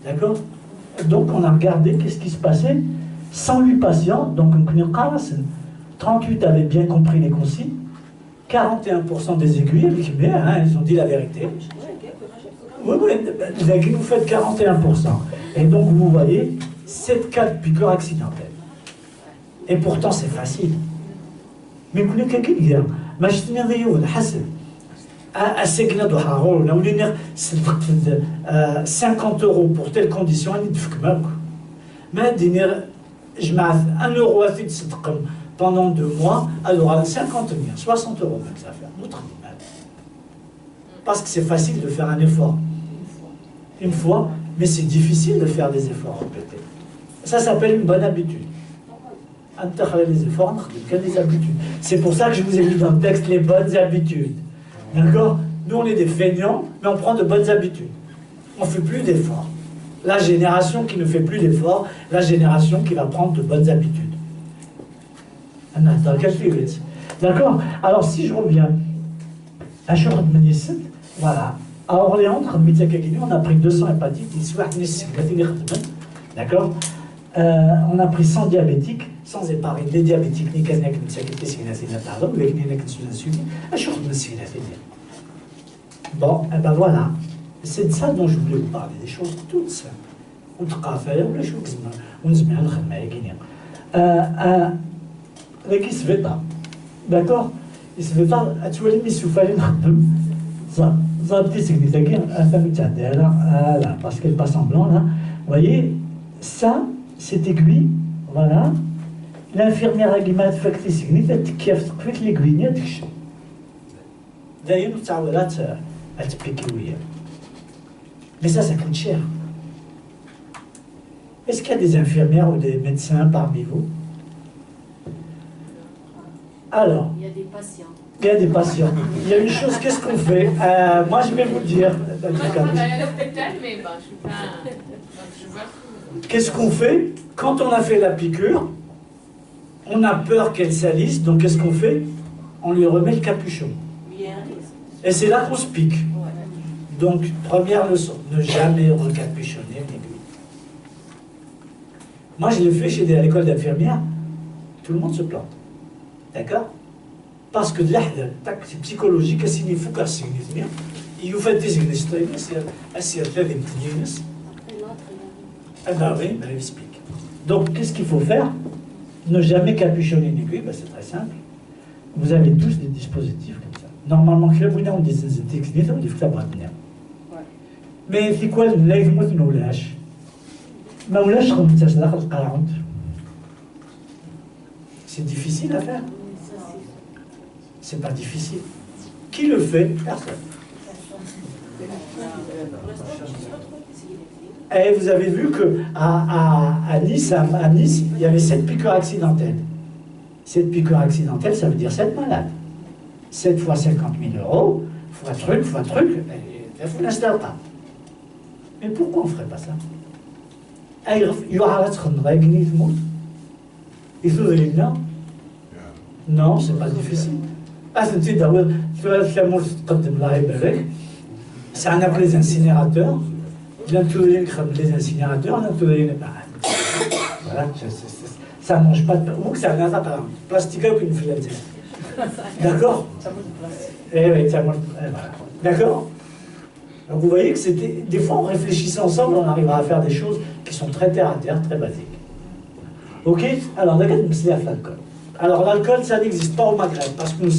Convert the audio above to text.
D'accord? Donc on a regardé qu'est-ce qui se passait. 108 patients, donc 38 avaient bien compris les consignes, 41% des aiguilles avec bien, hein, ils ont dit la vérité. Oui, oui, les aiguilles, vous faites 41%. Et donc vous voyez, 7 cas de piqûres accidentelles. Et pourtant c'est facile. Mais vous n'avez qu'à dire, ما شفنا ضيوف حسب السكنة ضحى ولا ولينا صدقت 50 € pour telle condition راني ندفك معاك ما ديني جمعت 1 € à تصدق pendant 2 mois alors 50 000 60 € même ça fait notre mal parce que c'est facile de faire un effort une fois mais c'est difficile de faire des efforts répétés. Ça s'appelle une bonne habitude. Les efforts, des habitudes. C'est pour ça que je vous ai mis dans le texte les bonnes habitudes. D'accord? Nous, on est des feignants, mais on prend de bonnes habitudes. On ne fait plus d'efforts. La génération qui ne fait plus d'efforts, la génération qui va prendre de bonnes habitudes. D'accord? Alors, si je reviens à Chouard Manisset, voilà. À Orléans, on a pris 200 hépatites, d'accord? On a pris 100 diabétiques, sans épargne, les diabétiques, ni qu'un bon, et ben voilà, c'est de ça dont je voulais vous parler, des choses toutes simples. D'accord? Il se fait pas, tu vois, il se fait ça, parce qu'elle passe en blanc là. Vous voyez, ça, cette aiguille, voilà. L'infirmière qui m'a fait que qui a fait l'aiguille, d'ailleurs, nous avons là, mais ça coûte cher. Est-ce qu'il y a des infirmières ou des médecins parmi vous? Alors, il y a des patients. Il y a des patients. Il y a une chose, qu'est-ce qu'on fait? Moi, je vais vous le dire. Moi, je travaille à l'hôpital, mais bon, je suis pas... Qu'est-ce qu'on fait? Quand on a fait la piqûre, on a peur qu'elle salisse, donc qu'est-ce qu'on fait? On lui remet le capuchon. Et c'est là qu'on se pique. Donc, première leçon, ne jamais recapuchonner l'aiguille. Moi, je l'ai fait à l'école d'infirmière, tout le monde se plante. D'accord? Parce que c'est psychologique, il faut qu'elle se signifie. Il faut faire des signes, ah ben oui, ben il explique. Donc, qu'est-ce qu'il faut faire? Ne jamais capuchonner une aiguille, ben c'est très simple. Vous avez tous des dispositifs comme ça. Normalement, on dit que c'est technique, on dit que ça va venir. Mais c'est quoi le live moi nous lâche? ما ولاش 15 داخل القرعون. C'est difficile à faire. C'est pas difficile. Qui le fait? Personne. Et vous avez vu qu'à Nice, il y avait 7 piqûres accidentelles. 7 piqûres accidentelles, ça veut dire 7 malades. 7 fois 50 000 €, fois truc, il faut l'installer pas. Mais pourquoi on ne ferait pas ça? Il y aura non, c'est pas difficile. C'est un appel les incinérateurs. Les incinérateurs, voilà, ça ne mange pas de ou que ça n'a pas plastique qu'une filature. D'accord? Eh oui, ça mange. Voilà. D'accord? Donc vous voyez que c'était. Des fois, en réfléchissant ensemble, on arrivera à faire des choses qui sont très terre à terre, très basiques. Ok? Alors, l'alcool. Alors, l'alcool, ça n'existe pas au Maghreb, parce que nous